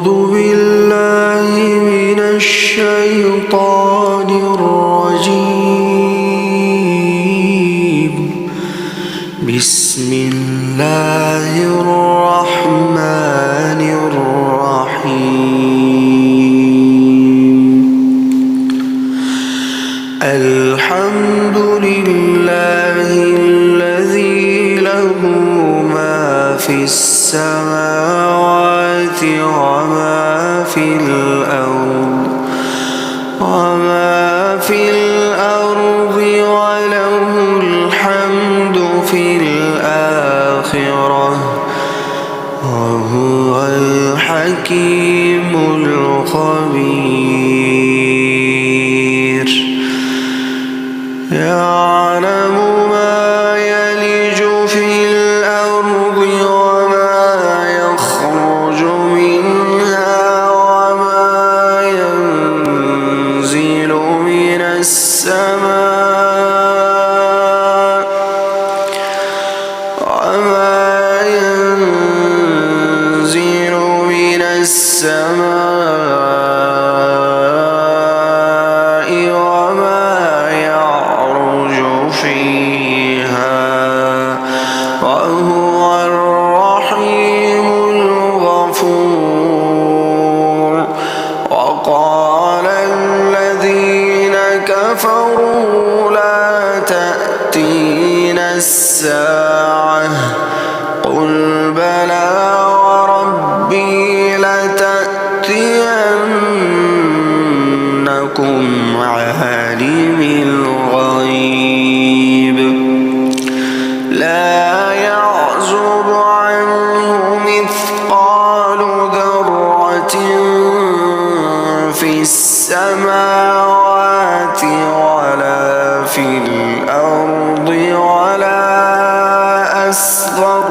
أعوذ بالله من الشيطان الرجيم. بسم الله الرحمن الرحيم. الحمد لله الذي له ما في السماوات وما في الأرض وله الحمد في الآخرة وهو الحكيم الخبير. يعلم ما يلج في الأرض وما يخرج منها وما ينزل من السماء وما يعرج فيها وهو الرحيم الغفور. وقال الذين كفروا لا تأتينا الساعة قل بلى وربي لتأتينكم عالم الغيب لا يعزب عنه مثقال ذرة في السماوات ولا في الأرض ولا أصغر